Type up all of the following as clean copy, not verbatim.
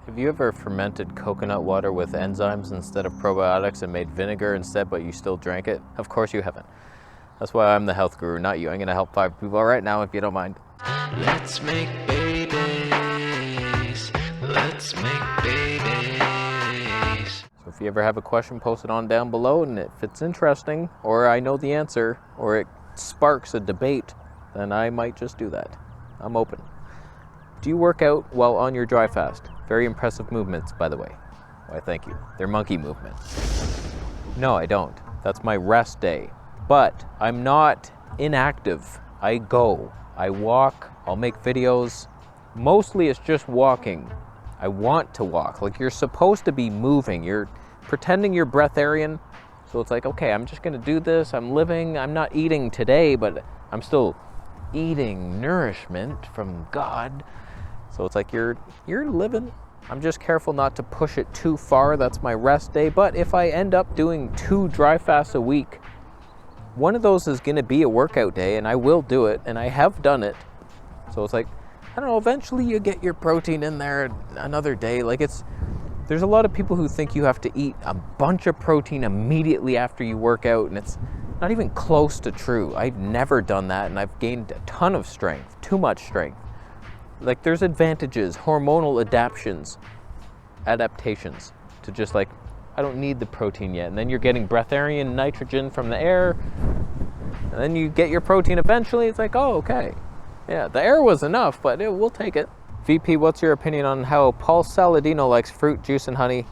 Have you ever fermented coconut water with enzymes instead of probiotics and made vinegar instead, but you still drank it? Of course you haven't. That's why I'm the health guru, not you. I'm going to help 5 people right now if you don't mind. Let's make babies. Let's make babies. So if you ever have a question, post it on down below, and if it's interesting, or I know the answer, or it sparks a debate, then I might just do that. I'm open. Do you work out while on your dry fast? Very impressive movements, by the way. Why, thank you. They're monkey movements. No, I don't. That's my rest day. But I'm not inactive. I go. I walk. I'll make videos. Mostly it's just walking. I want to walk. Like, you're supposed to be moving. You're pretending you're breatharian. So it's like, okay, I'm just going to do this. I'm living. I'm not eating today, but I'm still eating nourishment from God. So it's like you're living. I'm just careful not to push it too far. That's my rest day. But if I end up doing 2 dry fasts a week, one of those is going to be a workout day, and I will do it, and I have done it. So it's like, I don't know, eventually you get your protein in there another day. Like, there's a lot of people who think you have to eat a bunch of protein immediately after you work out, and it's not even close to true. I've never done that, and I've gained a ton of strength, too much strength. Like, there's advantages, hormonal adaptations to just like, I don't need the protein yet. And then you're getting breatharian nitrogen from the air, and then you get your protein eventually. It's like, oh, okay. Yeah, the air was enough, but we'll take it. VP, what's your opinion on how Paul Saladino likes fruit, juice, and honey?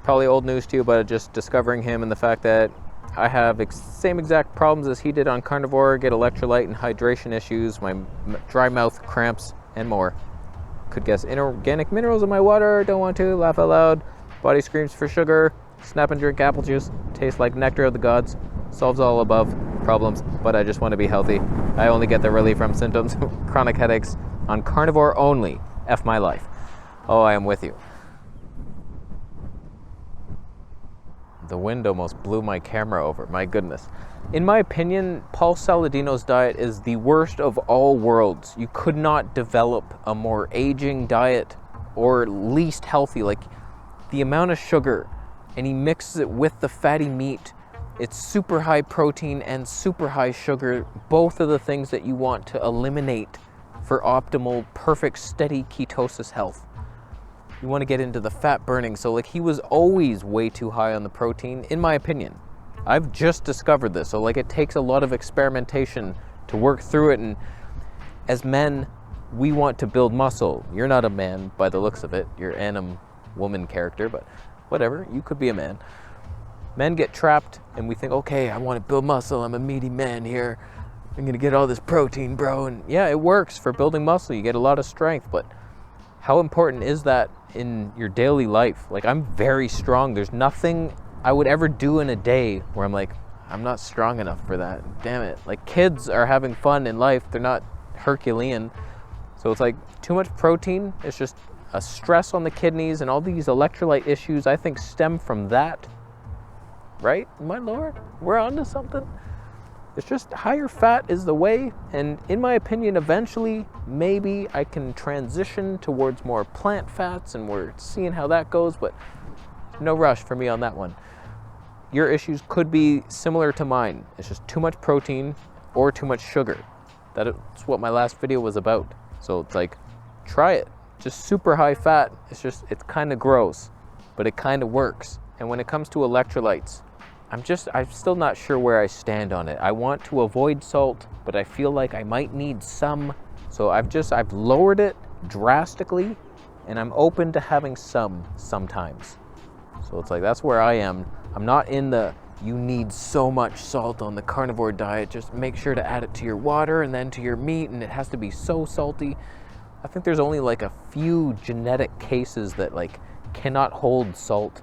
Probably old news to you, but just discovering him and the fact that I have same exact problems as he did on carnivore, get electrolyte and hydration issues, my dry mouth cramps, and more. Could guess inorganic minerals in my water, don't want to, laugh out loud. Body screams for sugar, snap and drink apple juice, tastes like nectar of the gods, solves all above problems, but I just want to be healthy. I only get the relief from symptoms, chronic headaches, on carnivore only. F my life. Oh, I am with you. The wind almost blew my camera over, my goodness. In my opinion, Paul Saladino's diet is the worst of all worlds. You could not develop a more aging diet or least healthy. Like, the amount of sugar, and he mixes it with the fatty meat. It's super high protein and super high sugar, both of the things that you want to eliminate for optimal, perfect, steady ketosis health. You want to get into the fat burning. So like, he was always way too high on the protein, in my opinion. I've just discovered this. So like, it takes a lot of experimentation to work through it. And as men, we want to build muscle. You're not a man by the looks of it. You're an woman character, but whatever. You could be a man. Men get trapped and we think, okay, I want to build muscle. I'm a meaty man here. I'm going to get all this protein, bro. And yeah, it works for building muscle. You get a lot of strength, but how important is that in your daily life? Like, I'm very strong. There's nothing I would ever do in a day where I'm like, I'm not strong enough for that. Damn it. Like, kids are having fun in life. They're not Herculean. So it's like, too much protein. It's just a stress on the kidneys, and all these electrolyte issues, I think, stem from that. Right? My Lord, we're onto something. It's just higher fat is the way, and in my opinion, eventually, maybe I can transition towards more plant fats, and we're seeing how that goes, but no rush for me on that one. Your issues could be similar to mine. It's just too much protein or too much sugar. That's what my last video was about. So it's like, try it. Just super high fat. It's kind of gross, but it kind of works. And when it comes to electrolytes, I'm still not sure where I stand on it. I want to avoid salt, but I feel like I might need some. So I've lowered it drastically, and I'm open to having some sometimes. So it's like, that's where I am. I'm not in the, you need so much salt on the carnivore diet. Just make sure to add it to your water and then to your meat, and it has to be so salty. I think there's only like a few genetic cases that like cannot hold salt,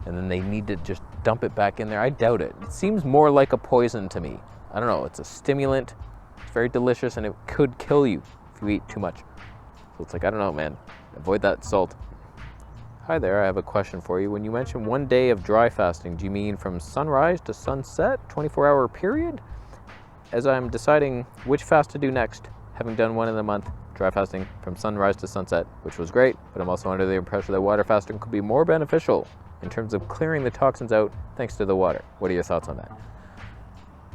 and then they need to just dump it back in there. I doubt it. It seems more like a poison to me. I don't know. It's a stimulant. It's very delicious, and it could kill you if you eat too much. So it's like, I don't know, man. Avoid that salt. Hi there, I have a question for you. When you mention 1 day of dry fasting, do you mean from sunrise to sunset, 24-hour period? As I'm deciding which fast to do next, having done one in a month, dry fasting from sunrise to sunset, which was great, but I'm also under the impression that water fasting could be more beneficial in terms of clearing the toxins out thanks to the water. What are your thoughts on that?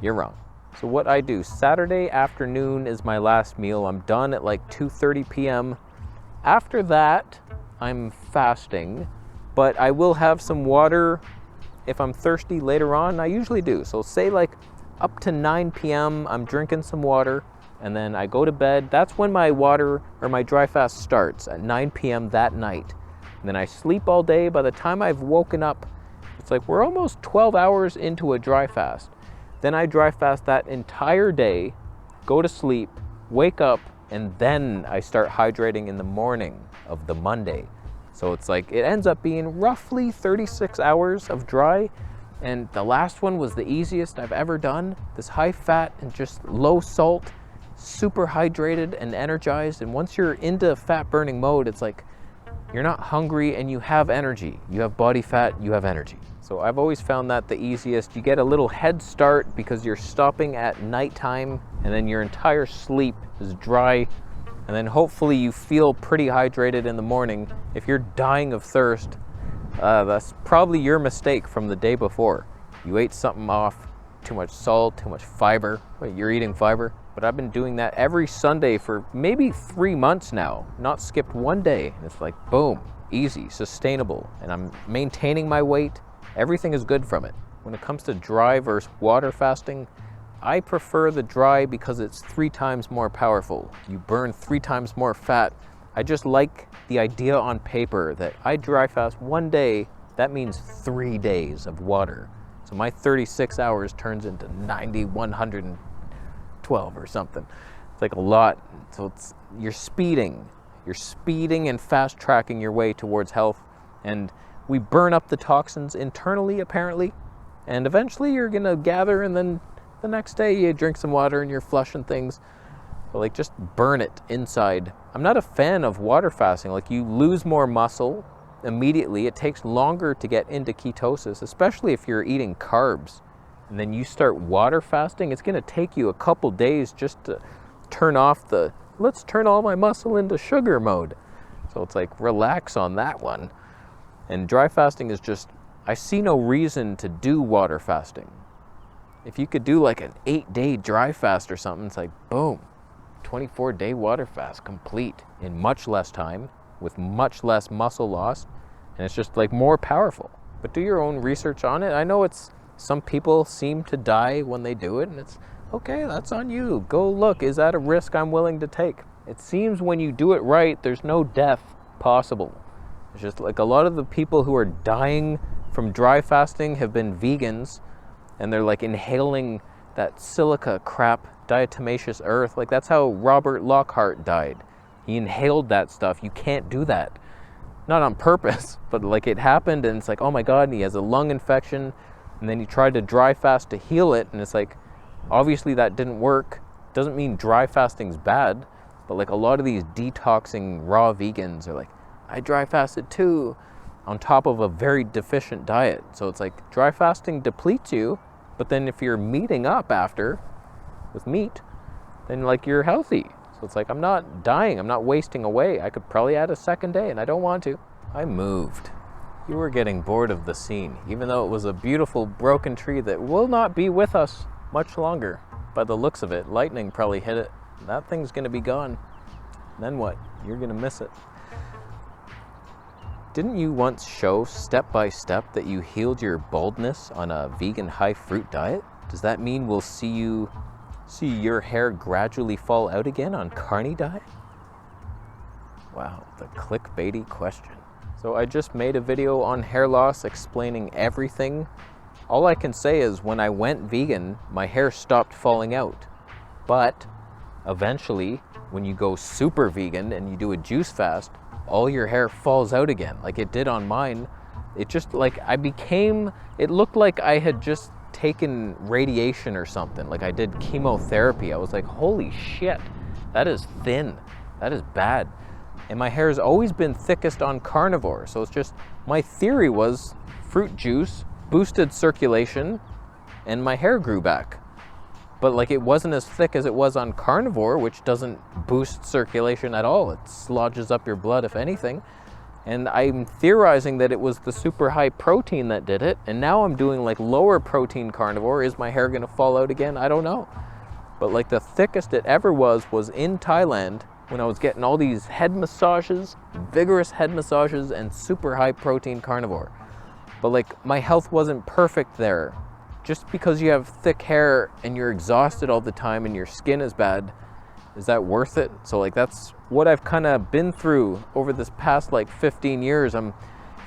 You're wrong. So what I do, Saturday afternoon is my last meal. I'm done at like 2:30 p.m. After that, I'm fasting, but I will have some water if I'm thirsty later on. I usually do. So say like up to 9 p.m. I'm drinking some water, and then I go to bed. That's when my water or my dry fast starts, at 9 p.m. that night. And then I sleep all day. By the time I've woken up, it's like we're almost 12 hours into a dry fast. Then I dry fast that entire day, go to sleep, wake up, and then I start hydrating in the morning of the Monday. So it's like, it ends up being roughly 36 hours of dry. And the last one was the easiest I've ever done. This high fat and just low salt, super hydrated and energized. And once you're into fat burning mode, it's like, you're not hungry and you have energy. You have body fat, you have energy. So I've always found that the easiest. You get a little head start because you're stopping at nighttime, and then your entire sleep is dry, and then hopefully you feel pretty hydrated in the morning. If you're dying of thirst, that's probably your mistake from the day before. You ate something off, too much salt, too much fiber. Wait, you're eating fiber? But I've been doing that every Sunday for maybe 3 months now, not skipped one day. And it's like, boom, easy, sustainable, and I'm maintaining my weight. Everything is good from it. When it comes to dry versus water fasting, I prefer the dry because it's 3 times more powerful. You burn 3 times more fat. I just like the idea on paper that I dry fast one day, that means 3 days of water. So my 36 hours turns into 90, 112 or something. It's like a lot. So you're speeding and fast tracking your way towards health. And we burn up the toxins internally, apparently, and eventually you're gonna gather, and then the next day you drink some water and you're flushing things. But like, just burn it inside. I'm not a fan of water fasting. Like, you lose more muscle immediately. It takes longer to get into ketosis, especially if you're eating carbs. And then you start water fasting, it's gonna take you a couple days just to turn off the, let's turn all my muscle into sugar mode. So it's like, relax on that one. And dry fasting is just, I see no reason to do water fasting. If you could do like an 8-day dry fast or something, it's like, boom, 24-day water fast complete in much less time with much less muscle loss. And it's just like more powerful. But do your own research on it. I know some people seem to die when they do it, and it's okay, that's on you. Go look, is that a risk I'm willing to take? It seems when you do it right, there's no death possible. It's just like a lot of the people who are dying from dry fasting have been vegans, and they're like inhaling that silica crap, diatomaceous earth. Like, that's how Robert Lockhart died. He inhaled that stuff. You can't do that. Not on purpose, but like, it happened, and it's like, oh my God, and he has a lung infection, and then he tried to dry fast to heal it, and it's like, obviously that didn't work. Doesn't mean dry fasting's bad, but like, a lot of these detoxing raw vegans are like, I dry fasted too, on top of a very deficient diet. So it's like, dry fasting depletes you, but then if you're meeting up after with meat, then like, you're healthy. So it's like, I'm not dying, I'm not wasting away. I could probably add a second day, and I don't want to. I moved. You were getting bored of the scene, even though it was a beautiful broken tree that will not be with us much longer. By the looks of it, lightning probably hit it. That thing's gonna be gone. Then what? You're gonna miss it. Didn't you once show step by step that you healed your baldness on a vegan high fruit diet? Does that mean we'll see your hair gradually fall out again on carny diet? Wow, the clickbaity question. So I just made a video on hair loss explaining everything. All I can say is when I went vegan, my hair stopped falling out. But eventually, when you go super vegan and you do a juice fast, all your hair falls out again, like it did on mine. It just like, it looked like I had just taken radiation or something, like I did chemotherapy. I was like, holy shit, that is thin, that is bad. And my hair has always been thickest on carnivore, so it's just, my theory was fruit juice boosted circulation and my hair grew back. but like it wasn't as thick as it was on carnivore, which doesn't boost circulation at all. It slodges up your blood, if anything. And I'm theorizing that it was the super high protein that did it. And now I'm doing like lower protein carnivore. Is my hair gonna fall out again? I don't know. But like the thickest it ever was in Thailand, when I was getting all these head massages, vigorous head massages, and super high protein carnivore. But like my health wasn't perfect there. Just because you have thick hair and you're exhausted all the time and your skin is bad, is that worth it? So like that's what I've kind of been through over this past like 15 years. I'm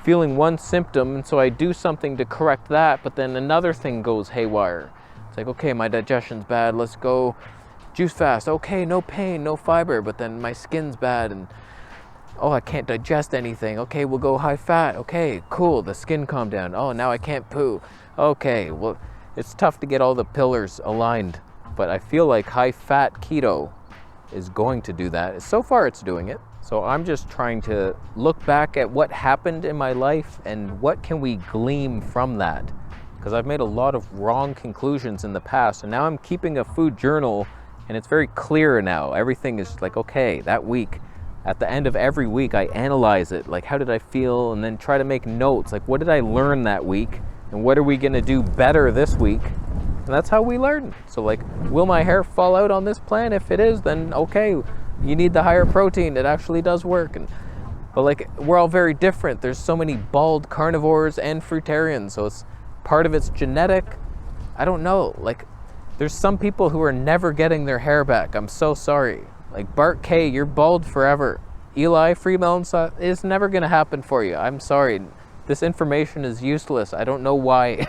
feeling one symptom, and so I do something to correct that, but then another thing goes haywire. It's like, okay, my digestion's bad, let's go juice fast. Okay, no pain, no fiber, but then my skin's bad and oh, I can't digest anything. Okay, we'll go high fat. Okay, cool, the skin calmed down. Oh, now I can't poo. Okay, well, it's tough to get all the pillars aligned, but I feel like high fat keto is going to do that. So far it's doing it. So I'm just trying to look back at what happened in my life and what can we glean from that. Because I've made a lot of wrong conclusions in the past, and now I'm keeping a food journal and it's very clear now. Everything is like, okay, that week, at the end of every week, I analyze it. Like, how did I feel? And then try to make notes. Like, what did I learn that week? And what are we gonna do better this week? And that's how we learn. So like, will my hair fall out on this plan? If it is, then okay, you need the higher protein. It actually does work. But like, we're all very different. There's so many bald carnivores and fruitarians. So it's part of it's genetic. I don't know. Like, there's some people who are never getting their hair back. I'm so sorry. Like Bart K, you're bald forever. Eli, free melon sauce is never gonna happen for you. I'm sorry. This information is useless. I don't know why.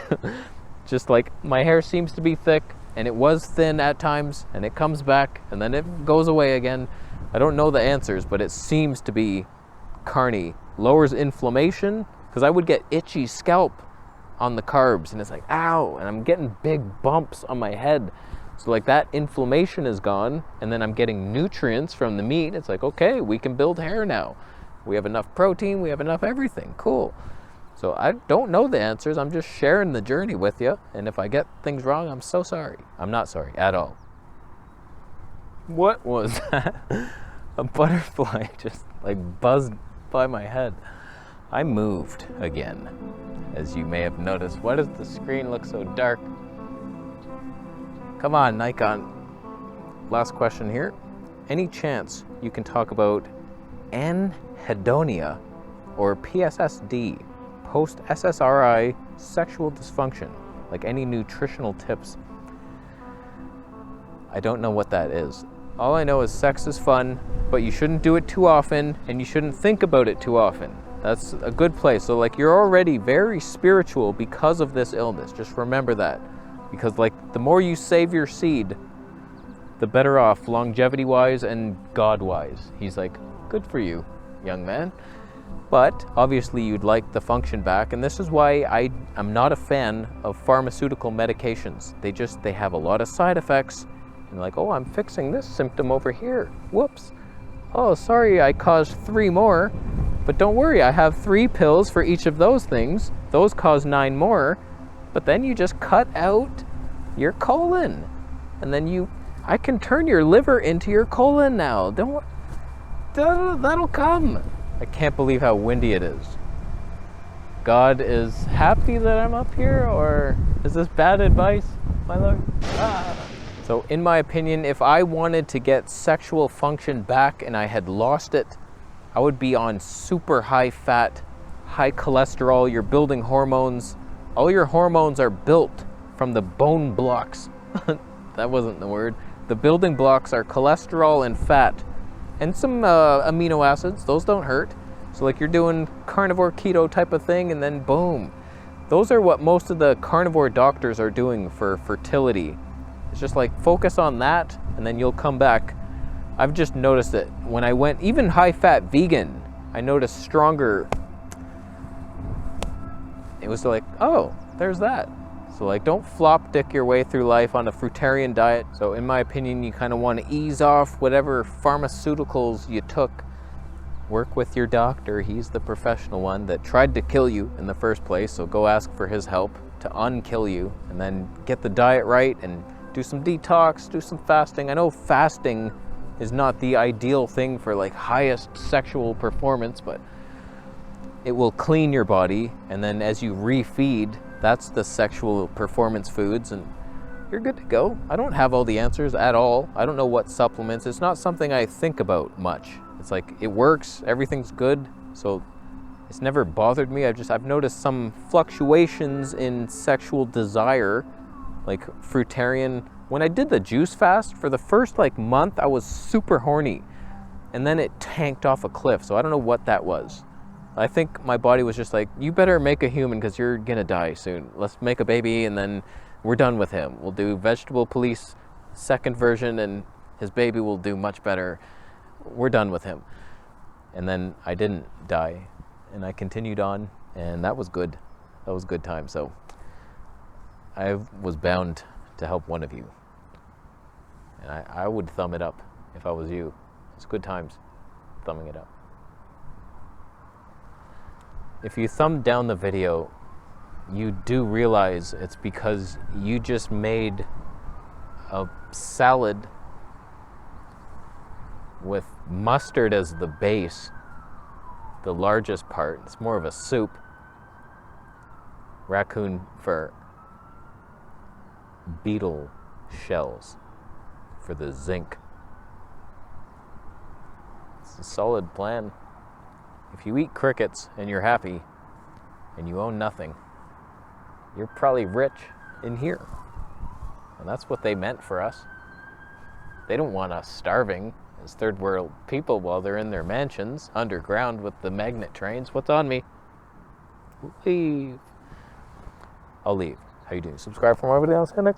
Just like my hair seems to be thick, and it was thin at times, and it comes back, and then it goes away again. I don't know the answers, but it seems to be carny. Lowers inflammation, because I would get itchy scalp on the carbs, and it's like, ow, and I'm getting big bumps on my head. So like that inflammation is gone, and then I'm getting nutrients from the meat. It's like, okay, we can build hair now. We have enough protein, we have enough everything, cool. So I don't know the answers, I'm just sharing the journey with you, and if I get things wrong, I'm so sorry. I'm not sorry at all. What was that? A butterfly just like buzzed by my head. I moved again, as you may have noticed. Why does the screen look so dark? Come on, Nikon. Last question here. Any chance you can talk about anhedonia or PSSD, post-SSRI sexual dysfunction? Like any nutritional tips? I don't know what that is. All I know is sex is fun, but you shouldn't do it too often, and you shouldn't think about it too often. That's a good place. So like, you're already very spiritual because of this illness. Just remember that. Because like, the more you save your seed, the better off longevity-wise and God-wise. He's like, good for you, young man. But obviously you'd like the function back, and this is why I'm not a fan of pharmaceutical medications. They have a lot of side effects, and like, oh, I'm fixing this symptom over here. Whoops. Oh, sorry, I caused 3 more. But don't worry, I have 3 pills for each of those things. Those cause 9 more. But then you just cut out your colon. And then I can turn your liver into your colon now. That'll come. I can't believe how windy it is. God is happy that I'm up here, or is this bad advice, my lord? So in my opinion, if I wanted to get sexual function back and I had lost it, I would be on super high fat, high cholesterol. You're building hormones. All your hormones are built from the bone blocks. That wasn't the word. The building blocks are cholesterol and fat, and some amino acids. Those don't hurt. So like, you're doing carnivore keto type of thing, and then boom. Those are what most of the carnivore doctors are doing for fertility. It's just like, focus on that, and then you'll come back. I've just noticed it. When I went even high-fat vegan, I noticed stronger. It was like, oh, there's that. So like, don't flop dick your way through life on a fruitarian diet. So in my opinion, you kind of want to ease off whatever pharmaceuticals you took. Work with your doctor. He's the professional one that tried to kill you in the first place. So go ask for his help to unkill you, and then get the diet right and do some detox, do some fasting. I know fasting is not the ideal thing for like highest sexual performance, but it will clean your body, and then as you refeed, that's the sexual performance foods, and you're good to go. I don't have all the answers at all. I don't know what supplements. It's not something I think about much. It's like, it works, everything's good, so it's never bothered me. I've noticed some fluctuations in sexual desire, like fruitarian. When I did the juice fast, for the first like month, I was super horny, and then it tanked off a cliff, so I don't know what that was. I think my body was just like, you better make a human because you're gonna die soon. Let's make a baby and then we're done with him. We'll do Vegetable Police second version and his baby will do much better. We're done with him. And then I didn't die and I continued on, and that was good. That was a good time. So I was bound to help one of you. And I would thumb it up if I was you. It's good times thumbing it up. If you thumb down the video, you do realize it's because you just made a salad with mustard as the base, the largest part. It's more of a soup. Raccoon fur. Beetle shells for the zinc. It's a solid plan. If you eat crickets and you're happy and you own nothing, you're probably rich in here. And that's what they meant for us. They don't want us starving as third world people while they're in their mansions underground with the magnet trains. What's on me? Leave. I'll leave. How you doing? Subscribe for more videos. See you next.